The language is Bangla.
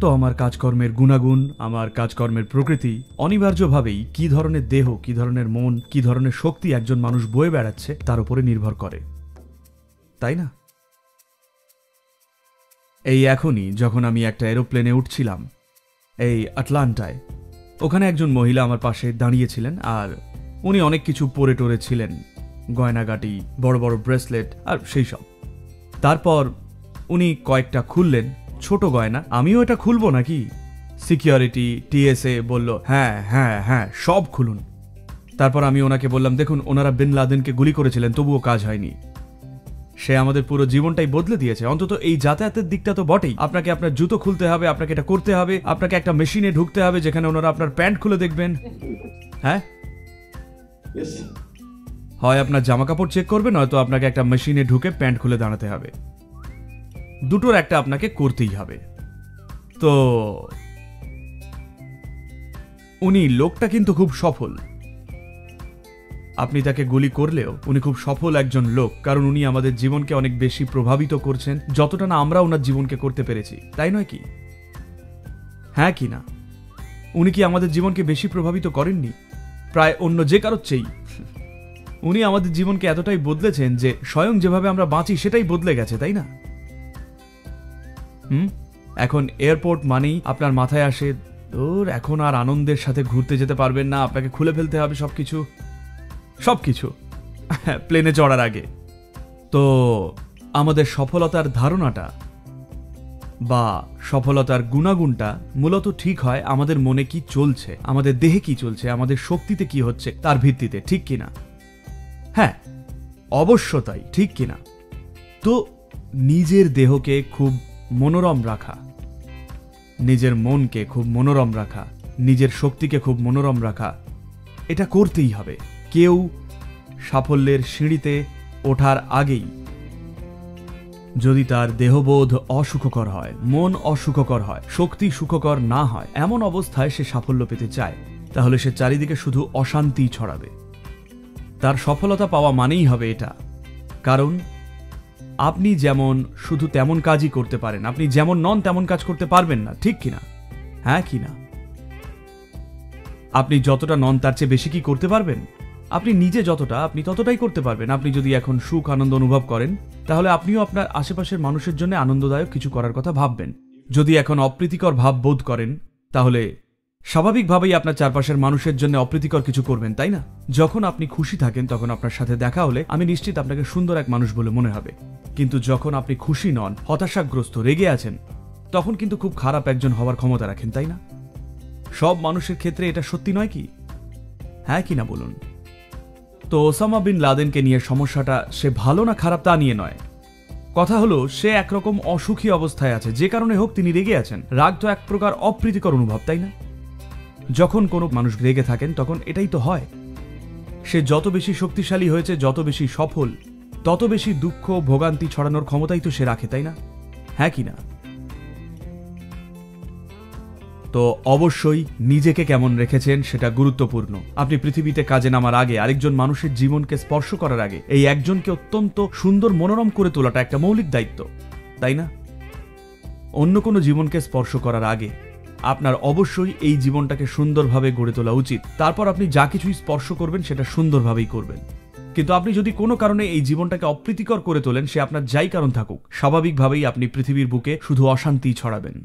তো আমার কাজকর্মের গুণাগুণ, আমার কাজকর্মের প্রকৃতি অনিবার্যভাবেই কি ধরনের দেহ, কি ধরনের মন, কি ধরনের শক্তি একজন মানুষ বয়ে বেড়াচ্ছে তার উপরে নির্ভর করে, তাই না? এই এখনই যখন আমি একটা এরোপ্লেনে উঠছিলাম এই আটলান্টায়, ওখানে একজন মহিলা আমার পাশে দাঁড়িয়েছিলেন আর উনি অনেক কিছু পরে টরে ছিলেন, গয়নাগাটি, বড় বড় ব্রেসলেট আর সেই সব। তারপর উনি কয়েকটা খুললেন, ছোট গয়না। আমিও এটা খুলবো নাকি? সিকিউরিটি, টিএসএ বলল হ্যাঁ হ্যাঁ হ্যাঁ সব খুলুন। তারপর আমি ওনাকে বললাম, দেখুন ওনারা বিন লাদেনকে গুলি করেছিলেন, তবুও কাজ হয়নি। সে আমাদের পুরো জীবনটাই বদলে দিয়েছে, অন্তত এই যাতায়াতের দিকটা তো বটেই। আপনাকে আপনার জুতো খুলতে হবে, আপনাকে এটা করতে হবে, আপনাকে একটা মেশিনে ঢুকতে হবে যেখানে ওনারা আপনার প্যান্ট খুলে দেখবেন। হ্যাঁ, হয় আপনার জামা কাপড় চেক করবে, নয়তো আপনাকে একটা মেশিনে ঢুকে প্যান্ট খুলে দাঁড়াতে হবে। দুটোর একটা আপনাকে করতেই হবে। তো উনি লোকটা কিন্তু খুব সফল। আপনি তাকে গুলি করলেও উনি খুব সফল একজন লোক, কারণ উনি আমাদের জীবনকে অনেক বেশি প্রভাবিত করছেন যতটা না আমরা ওনার জীবনকে করতে পেরেছি, তাই নয় কি? হ্যাঁ কি না? উনি কি আমাদের জীবনকে বেশি প্রভাবিত করেননি প্রায় অন্য যে কারোর চেয়েই? উনি আমাদের জীবনকে এতটাই বদলেছেন যে স্বয়ং যেভাবে আমরা বাঁচি সেটাই বদলে গেছে, তাই না? এখন এয়ারপোর্ট মানেই আপনার মাথায় আসে, ওর এখন আর আনন্দের সাথে ঘুরতে যেতে পারবেন না, আপনাকে খুলে ফেলতে হবে সবকিছু সবকিছু প্লেনে চড়ার আগে। তো আমাদের সফলতার ধারণাটা বা সফলতার গুণাগুণটা মূলত ঠিক হয় আমাদের মনে কি চলছে, আমাদের দেহে কি চলছে, আমাদের শক্তিতে কি হচ্ছে তার ভিত্তিতে, ঠিক কিনা? হ্যাঁ, অবশ্য তাই, ঠিক কিনা? তো নিজের দেহকে খুব মনোরম রাখা, নিজের মনকে খুব মনোরম রাখা, নিজের শক্তিকে খুব মনোরম রাখা, এটা করতেই হবে। কেউ সাফল্যের সিঁড়িতে ওঠার আগেই যদি তার দেহবোধ অসুখকর হয়, মন অসুখকর হয়, শক্তি সুখকর না হয়, এমন অবস্থায় সে সাফল্য পেতে চায়, তাহলে সে চারিদিকে শুধু অশান্তি ছড়াবে। তার সফলতা পাওয়া মানেই হবে এটা। কারণ আপনি যেমন শুধু তেমন কাজই করতে পারেন, আপনি যেমন নন তেমন কাজ করতে পারবেন না, ঠিক কিনা? হ্যাঁ কিনা? আপনি যতটা নন তার চেয়ে বেশি কি করতে পারবেন? আপনি নিজে যতটা, আপনি ততটাই করতে পারবেন। আপনি যদি এখন সুখ আনন্দ অনুভব করেন, তাহলে আপনিও আপনার আশেপাশের মানুষের জন্য আনন্দদায়ক কিছু করার কথা ভাববেন। যদি এখন অপ্রীতিকর ভাব বোধ করেন, তাহলে স্বাভাবিকভাবেই আপনার চারপাশের মানুষের জন্য অপ্রীতিকর কিছু করবেন, তাই না? যখন আপনি খুশি থাকেন তখন আপনার সাথে দেখা হলে আমি নিশ্চিত আপনাকে সুন্দর এক মানুষ বলে মনে হবে। কিন্তু যখন আপনি খুশি নন, হতাশাগ্রস্ত, রেগে আছেন, তখন কিন্তু খুব খারাপ একজন হওয়ার ক্ষমতা রাখেন, তাই না? সব মানুষের ক্ষেত্রে এটা সত্যি নয় কি? হ্যাঁ কি না বলুন? তো ওসামা বিন লাদেনকে নিয়ে সমস্যাটা সে ভালো না খারাপ তা নিয়ে নয়, কথা হলো সে একরকম অসুখী অবস্থায় আছে, যে কারণে হোক তিনি রেগে আছেন। রাগ তো এক প্রকার অপ্রীতিকর অনুভব, তাই না? যখন কোনো মানুষ রেগে থাকেন তখন এটাই তো হয়। সে যত বেশি শক্তিশালী হয়েছে, যত বেশি সফল, তত বেশি দুঃখ ভোগান্তি ছড়ানোর ক্ষমতাই তো সে রাখে, তাই না? হ্যাঁ কি না? তো অবশ্যই নিজেকে কেমন রেখেছেন সেটা গুরুত্বপূর্ণ। আপনি পৃথিবীতে কাজে নামার আগে, আরেকজন মানুষের জীবনকে স্পর্শ করার আগে, এই একজনকে অত্যন্ত সুন্দর মনোরম করে তোলাটা একটা মৌলিক দায়িত্ব, তাই না? অন্য কোনো জীবনকে স্পর্শ করার আগে আপনার অবশ্যই এই জীবনটাকে সুন্দরভাবে গড়ে তোলা উচিত। তারপর আপনি যা কিছুই স্পর্শ করবেন সেটা সুন্দরভাবেই করবেন। কিন্তু আপনি যদি কোনো কারণে এই জীবনটাকে অপ্রীতিকর করে তোলেন, সে আপনার যাই কারণ থাকুক, স্বাভাবিকভাবেই আপনি পৃথিবীর বুকে শুধু অশান্তি ছড়াবেন।